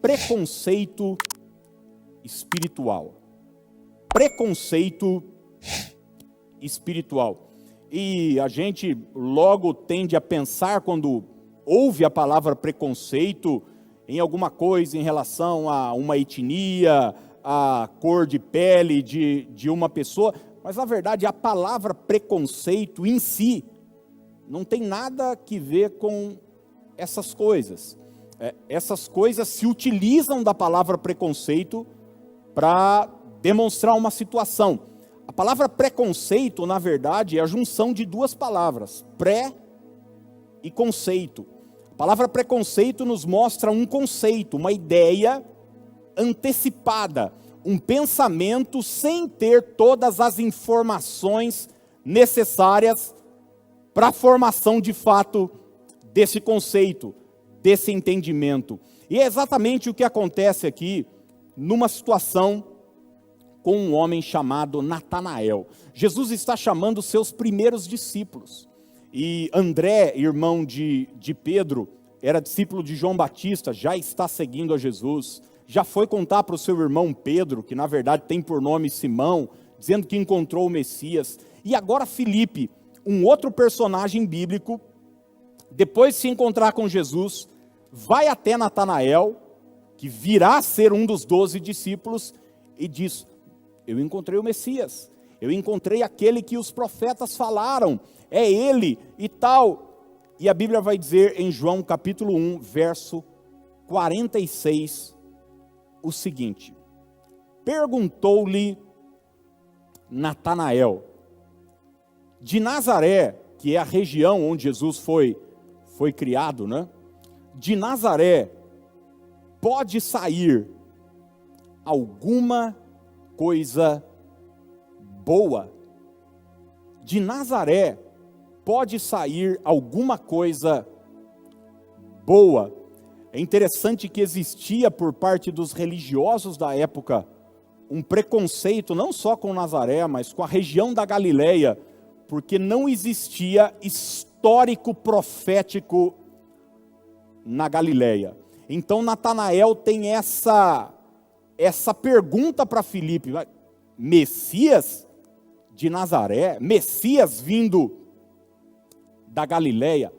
preconceito espiritual. Preconceito espiritual. E a gente logo tende a pensar, quando ouve a palavra preconceito, em alguma coisa em relação a uma etnia, a cor de pele de uma pessoa. Mas, na verdade, a palavra preconceito em si não tem nada que ver com essas coisas. Essas coisas se utilizam da palavra preconceito para demonstrar uma situação. A palavra preconceito, na verdade, é a junção de duas palavras, pré e conceito. A palavra preconceito nos mostra um conceito, uma ideia antecipada, um pensamento sem ter todas as informações necessárias para a formação de fato desse conceito, desse entendimento. E é exatamente o que acontece aqui numa situação com um homem chamado Natanael. Jesus está chamando seus primeiros discípulos. E André, irmão de Pedro, era discípulo de João Batista, já está seguindo a Jesus. Já foi contar para o seu irmão Pedro, que na verdade tem por nome Simão, dizendo que encontrou o Messias. E agora Filipe, um outro personagem bíblico, depois de se encontrar com Jesus, vai até Natanael, que virá a ser um dos 12 discípulos, e diz: eu encontrei o Messias, eu encontrei aquele que os profetas falaram, é ele e tal. E a Bíblia vai dizer em João capítulo 1, verso 46, o seguinte: perguntou-lhe Natanael, de Nazaré, que é a região onde Jesus foi criado, né? De Nazaré pode sair alguma coisa boa? De Nazaré pode sair alguma coisa boa? É interessante que existia por parte dos religiosos da época um preconceito não só com Nazaré, mas com a região da Galileia, porque não existia histórico profético na Galileia. Então Natanael tem essa pergunta para Filipe: Messias de Nazaré? Messias vindo da Galileia?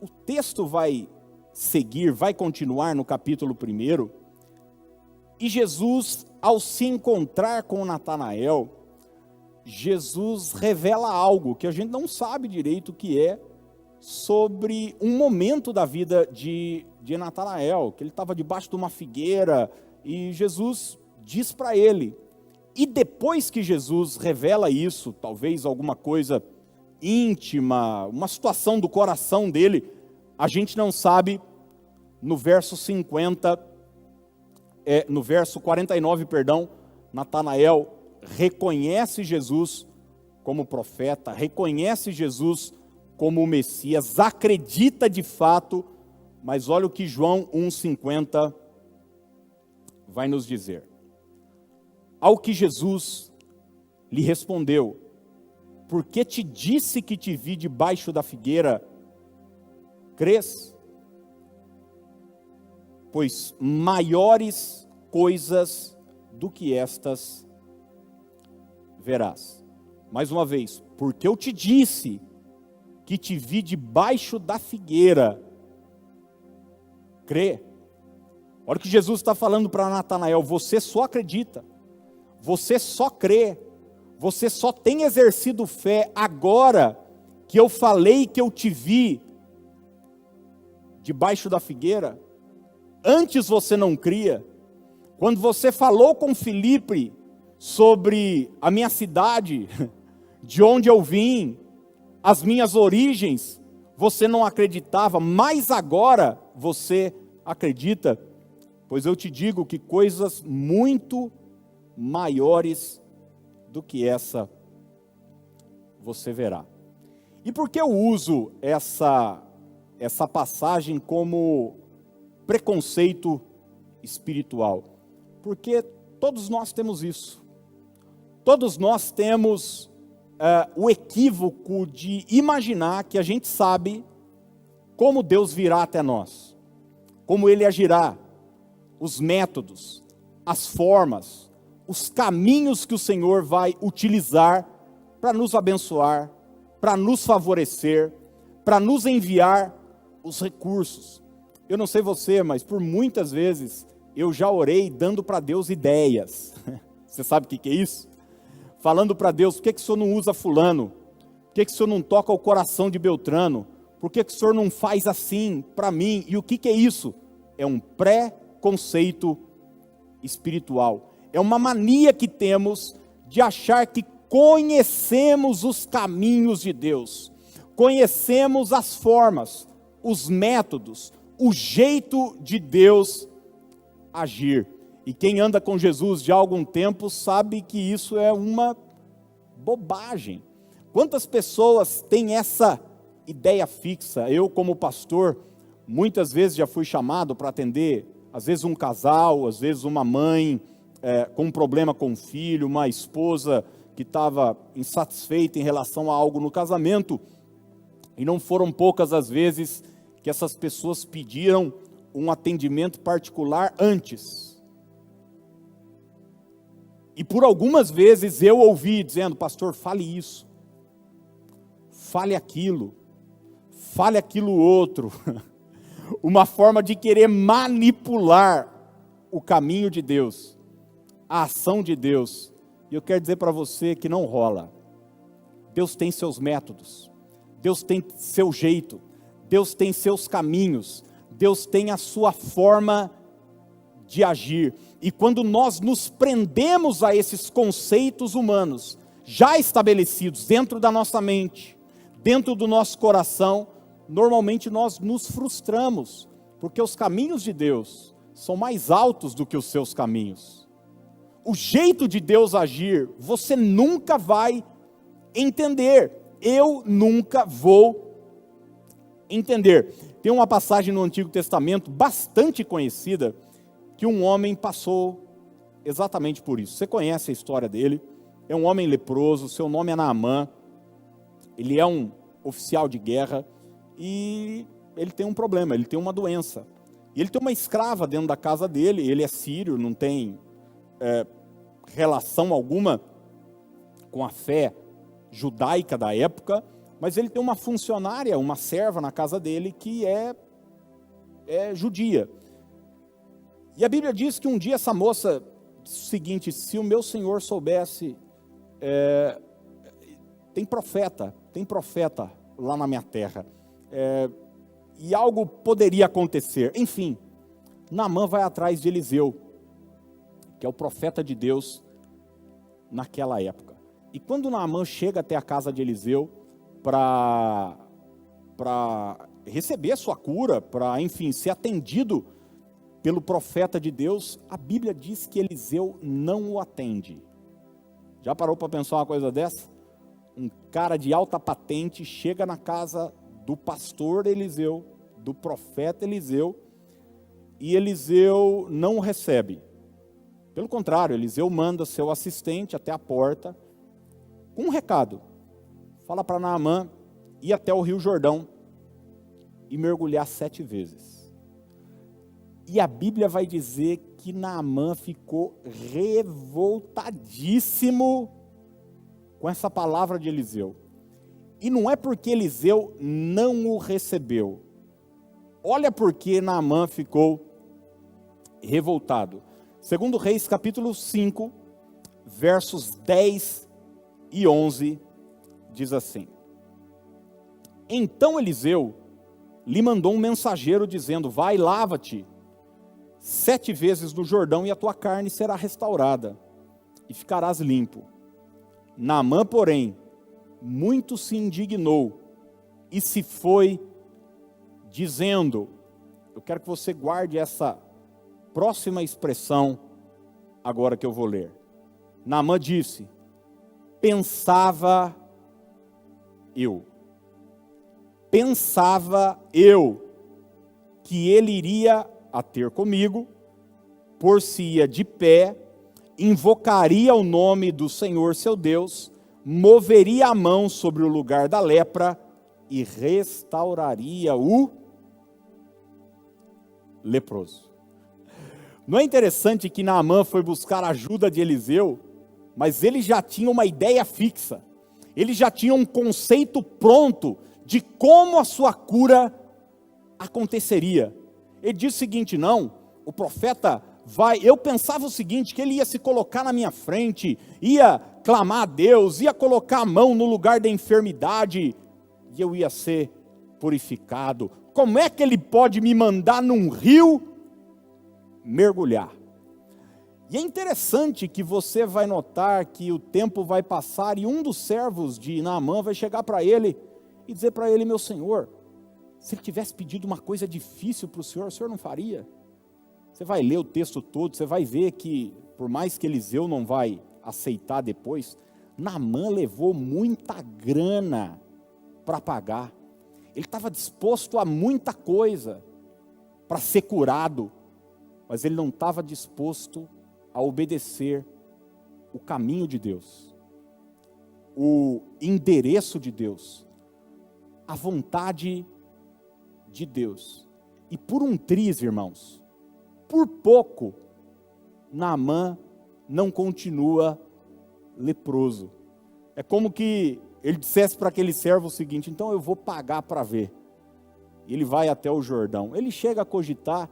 O texto vai seguir, vai continuar no capítulo 1, e Jesus, ao se encontrar com Natanael, Jesus revela algo que a gente não sabe direito o que é, sobre um momento da vida de Natanael, que ele estava debaixo de uma figueira, e Jesus diz para ele. E depois que Jesus revela isso, talvez alguma coisa íntima, uma situação do coração dele, a gente não sabe. No verso 49, Natanael reconhece Jesus como profeta, reconhece Jesus como o Messias, acredita de fato, mas olha o que João 1,50 vai nos dizer. Ao que Jesus lhe respondeu: porque te disse que te vi debaixo da figueira, crês? Pois maiores coisas do que estas verás. Mais uma vez, porque eu te disse que te vi debaixo da figueira, crê. Olha o que Jesus está falando para Natanael: você só acredita, você só crê, você só tem exercido fé agora que eu falei que eu te vi debaixo da figueira. Antes você não cria. Quando você falou com Filipe sobre a minha cidade, de onde eu vim, as minhas origens, você não acreditava, mas agora você acredita. Pois eu te digo que coisas muito maiores do que essa você verá. E por que eu uso essa passagem como preconceito espiritual? Porque todos nós temos isso. Todos nós temos o equívoco de imaginar que a gente sabe como Deus virá até nós, como Ele agirá, os métodos, as formas, os caminhos que o Senhor vai utilizar para nos abençoar, para nos favorecer, para nos enviar os recursos. Eu não sei você, mas por muitas vezes eu já orei dando para Deus ideias. Você sabe o que é isso? Falando para Deus, por que o Senhor não usa fulano? Por que o Senhor não toca o coração de Beltrano? Por que o Senhor não faz assim para mim? E o que é isso? É um pré-conceito espiritual. É uma mania que temos de achar que conhecemos os caminhos de Deus. Conhecemos as formas, os métodos, o jeito de Deus agir. E quem anda com Jesus já há algum tempo sabe que isso é uma bobagem. Quantas pessoas têm essa ideia fixa? Eu, como pastor, muitas vezes já fui chamado para atender, às vezes um casal, às vezes uma mãe com um problema com o filho, uma esposa que estava insatisfeita em relação a algo no casamento. E não foram poucas as vezes que essas pessoas pediram um atendimento particular antes. E por algumas vezes eu ouvi dizendo, pastor, fale isso, fale aquilo outro. Uma forma de querer manipular o caminho de Deus, a ação de Deus. E eu quero dizer para você que não rola. Deus tem seus métodos, Deus tem seu jeito, Deus tem seus caminhos, Deus tem a sua forma de agir. E quando nós nos prendemos a esses conceitos humanos, já estabelecidos dentro da nossa mente, dentro do nosso coração, normalmente nós nos frustramos, porque os caminhos de Deus são mais altos do que os seus caminhos. O jeito de Deus agir, você nunca vai entender. Eu nunca vou entender. Tem uma passagem no Antigo Testamento bastante conhecida, que um homem passou exatamente por isso. Você conhece a história dele? É um homem leproso, seu nome é Naamã. Ele é um oficial de guerra e ele tem um problema, ele tem uma doença. E ele tem uma escrava dentro da casa dele, ele é sírio, não tem relação alguma com a fé judaica da época, mas ele tem uma funcionária, uma serva na casa dele que é judia. E a Bíblia diz que um dia essa moça disse o seguinte, se o meu Senhor soubesse, tem profeta lá na minha terra, e algo poderia acontecer. Enfim, Naamã vai atrás de Eliseu, que é o profeta de Deus naquela época. E quando Naamã chega até a casa de Eliseu para receber a sua cura, para, enfim, ser atendido pelo profeta de Deus, a Bíblia diz que Eliseu não o atende. Já parou para pensar uma coisa dessa? Um cara de alta patente chega na casa do pastor Eliseu, do profeta Eliseu, e Eliseu não o recebe. Pelo contrário, Eliseu manda seu assistente até a porta com um recado. Fala para Naamã ir até o Rio Jordão e mergulhar 7 vezes. E a Bíblia vai dizer que Naamã ficou revoltadíssimo com essa palavra de Eliseu. E não é porque Eliseu não o recebeu. Olha porque Naamã ficou revoltado. Segundo Reis, capítulo 5, versos 10 e 11, diz assim. Então Eliseu lhe mandou um mensageiro dizendo, vai, lava-te 7 vezes no Jordão e a tua carne será restaurada e ficarás limpo. Naamã, porém, muito se indignou e se foi dizendo, eu quero que você guarde essa próxima expressão agora que eu vou ler. Naamã disse, pensava eu que ele iria a ter comigo, por-se-ia de pé, invocaria o nome do Senhor seu Deus, moveria a mão sobre o lugar da lepra e restauraria o leproso. Não é interessante que Naamã foi buscar a ajuda de Eliseu, mas ele já tinha uma ideia fixa, ele já tinha um conceito pronto de como a sua cura aconteceria. Ele disse o seguinte: não, o profeta vai, eu pensava o seguinte, que ele ia se colocar na minha frente, ia clamar a Deus, ia colocar a mão no lugar da enfermidade, e eu ia ser purificado. Como é que ele pode me mandar num rio mergulhar? E é interessante que você vai notar que o tempo vai passar e um dos servos de Naamã vai chegar para ele e dizer para ele: meu senhor, se ele tivesse pedido uma coisa difícil para o senhor não faria? Você vai ler o texto todo, você vai ver que, por mais que Eliseu não vai aceitar depois, Naamã levou muita grana para pagar. Ele estava disposto a muita coisa para ser curado, mas ele não estava disposto a obedecer o caminho de Deus, o endereço de Deus, a vontade de Deus. E por um triz, irmãos, por pouco, Naamã não continua leproso. É como que ele dissesse para aquele servo o seguinte: então eu vou pagar para ver. E ele vai até o Jordão. Ele chega a cogitar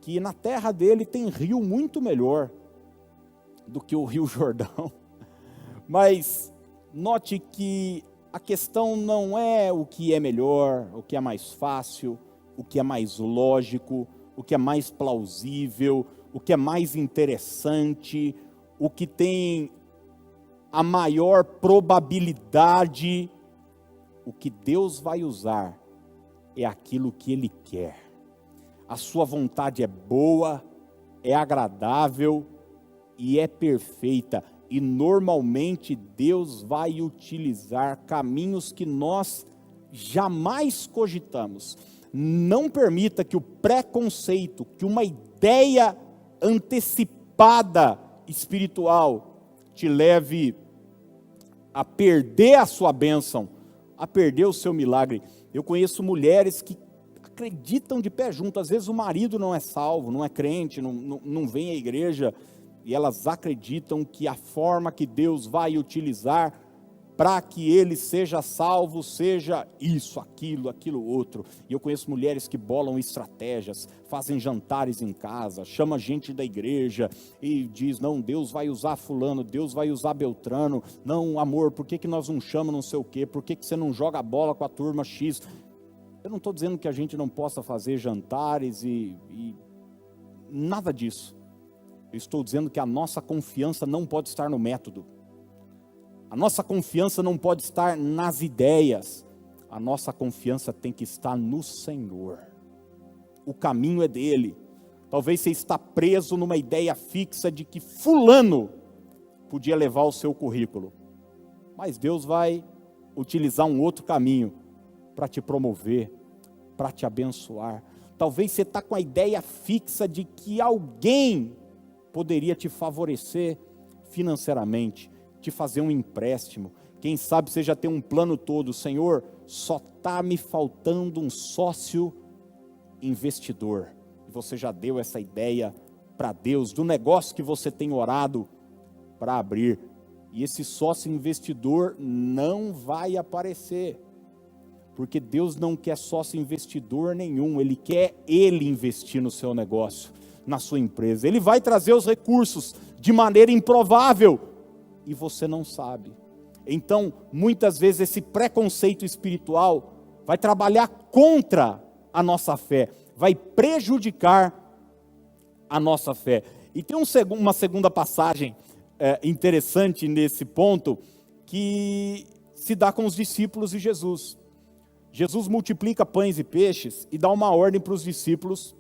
que na terra dele tem rio muito melhor do que o Rio Jordão. Mas note que a questão não é o que é melhor, o que é mais fácil, o que é mais lógico, o que é mais plausível, o que é mais interessante, o que tem a maior probabilidade. O que Deus vai usar é aquilo que Ele quer. A sua vontade é boa, é agradável e é perfeita. E normalmente Deus vai utilizar caminhos que nós jamais cogitamos. Não permita que o preconceito, que uma ideia antecipada espiritual te leve a perder a sua bênção, a perder o seu milagre. Eu conheço mulheres que acreditam de pé junto. Às vezes o marido não é salvo, não é crente, não vem à igreja, e elas acreditam que a forma que Deus vai utilizar para que ele seja salvo, seja isso, aquilo outro. E eu conheço mulheres que bolam estratégias, fazem jantares em casa, chama gente da igreja e diz: não, Deus vai usar fulano, Deus vai usar Beltrano. Não, amor, por que nós não chamamos não sei o quê? Por que você não joga a bola com a turma X? Eu não estou dizendo que a gente não possa fazer jantares e nada disso. Eu estou dizendo que a nossa confiança não pode estar no método. A nossa confiança não pode estar nas ideias. A nossa confiança tem que estar no Senhor. O caminho é dele. Talvez você está preso numa ideia fixa de que fulano podia levar o seu currículo. Mas Deus vai utilizar um outro caminho para te promover, para te abençoar. Talvez você está com a ideia fixa de que alguém poderia te favorecer financeiramente, te fazer um empréstimo. Quem sabe você já tem um plano todo: Senhor, só está me faltando um sócio investidor. E você já deu essa ideia para Deus, do negócio que você tem orado para abrir. E esse sócio investidor não vai aparecer, porque Deus não quer sócio investidor nenhum. Ele quer investir no seu negócio, na sua empresa. Ele vai trazer os recursos de maneira improvável, e você não sabe. Então, muitas vezes esse preconceito espiritual vai trabalhar contra a nossa fé, vai prejudicar a nossa fé. E tem uma segunda passagem interessante nesse ponto, que se dá com os discípulos de Jesus. Jesus multiplica pães e peixes e dá uma ordem para os discípulos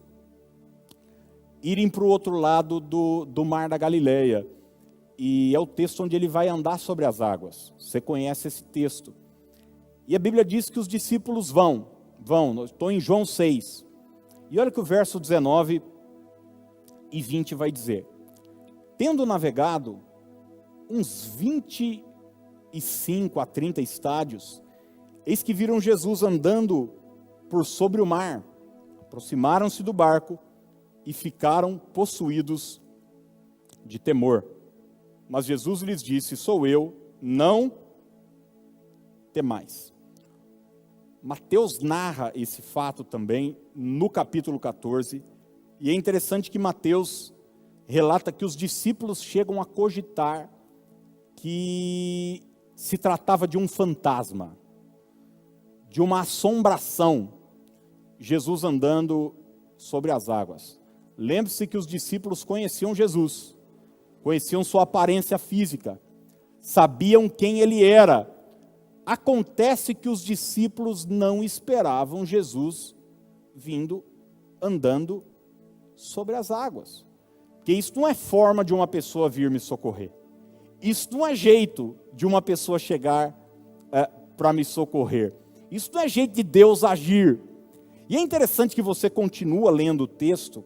irem para o outro lado do mar da Galileia. E é o texto onde ele vai andar sobre as águas. Você conhece esse texto. E a Bíblia diz que os discípulos vão. Estou em João 6. E olha que o verso 19 e 20 vai dizer: tendo navegado uns 25 a 30 estádios, eis que viram Jesus andando por sobre o mar. Aproximaram-se do barco e ficaram possuídos de temor. Mas Jesus lhes disse: sou eu, não temais. Mateus narra esse fato também no capítulo 14, e é interessante que Mateus relata que os discípulos chegam a cogitar que se tratava de um fantasma, de uma assombração, Jesus andando sobre as águas. Lembre-se que os discípulos conheciam Jesus, conheciam sua aparência física, sabiam quem ele era. Acontece que os discípulos não esperavam Jesus vindo, andando sobre as águas. Porque isso não é forma de uma pessoa vir me socorrer. Isso não é jeito de uma pessoa chegar para me socorrer. Isso não é jeito de Deus agir. E é interessante que você continua lendo o texto.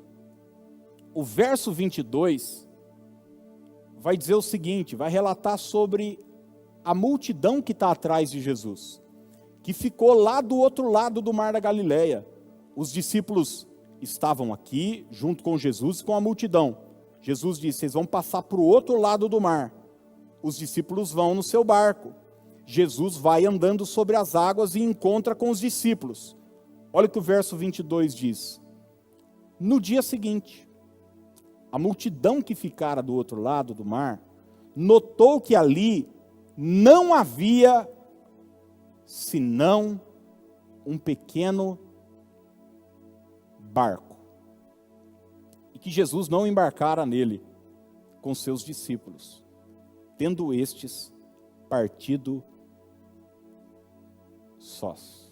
O verso 22 vai dizer o seguinte, vai relatar sobre a multidão que está atrás de Jesus, que ficou lá do outro lado do mar da Galileia. Os discípulos estavam aqui, junto com Jesus e com a multidão. Jesus disse: vocês vão passar para o outro lado do mar. Os discípulos vão no seu barco. Jesus vai andando sobre as águas e encontra com os discípulos. Olha o que o verso 22 diz. No dia seguinte, a multidão que ficara do outro lado do mar, notou que ali não havia senão um pequeno barco. E que Jesus não embarcara nele com seus discípulos, tendo estes partido sós.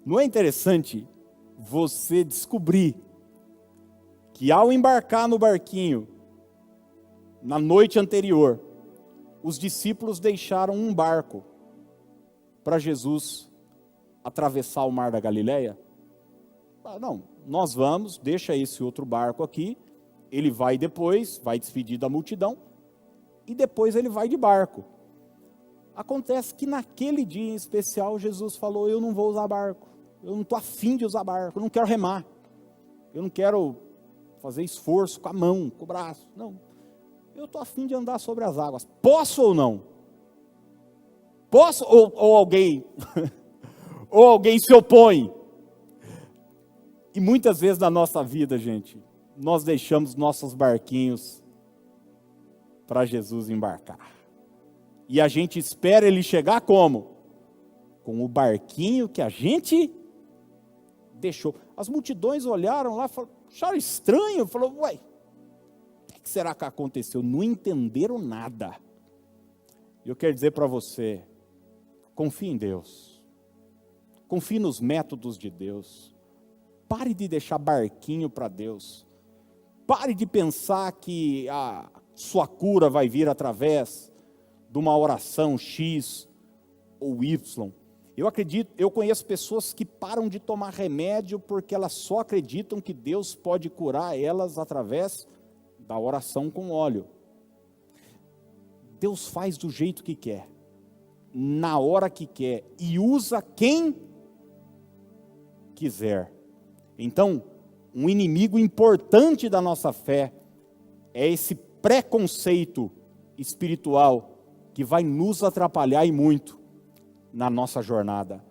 Não é interessante você descobrir que ao embarcar no barquinho, na noite anterior, os discípulos deixaram um barco para Jesus atravessar o mar da Galileia? Não, nós vamos, deixa esse outro barco aqui, ele vai depois, vai despedir da multidão, e depois ele vai de barco. Acontece que naquele dia em especial, Jesus falou: eu não vou usar barco, eu não estou afim de usar barco, eu não quero remar, eu não quero fazer esforço com a mão, com o braço, não. Eu estou afim de andar sobre as águas. Posso ou não? Posso ou alguém ou alguém se opõe? E muitas vezes na nossa vida, gente, nós deixamos nossos barquinhos para Jesus embarcar. E a gente espera ele chegar como? Com o barquinho que a gente deixou. As multidões olharam lá, acharam estranho, falaram: ué, o que será que aconteceu? Não entenderam nada. E eu quero dizer para você, confie em Deus, confie nos métodos de Deus, pare de deixar barquinho para Deus, pare de pensar que a sua cura vai vir através de uma oração X ou Y. Eu conheço pessoas que param de tomar remédio porque elas só acreditam que Deus pode curar elas através da oração com óleo. Deus faz do jeito que quer, na hora que quer, e usa quem quiser. Então, um inimigo importante da nossa fé é esse preconceito espiritual que vai nos atrapalhar e muito na nossa jornada.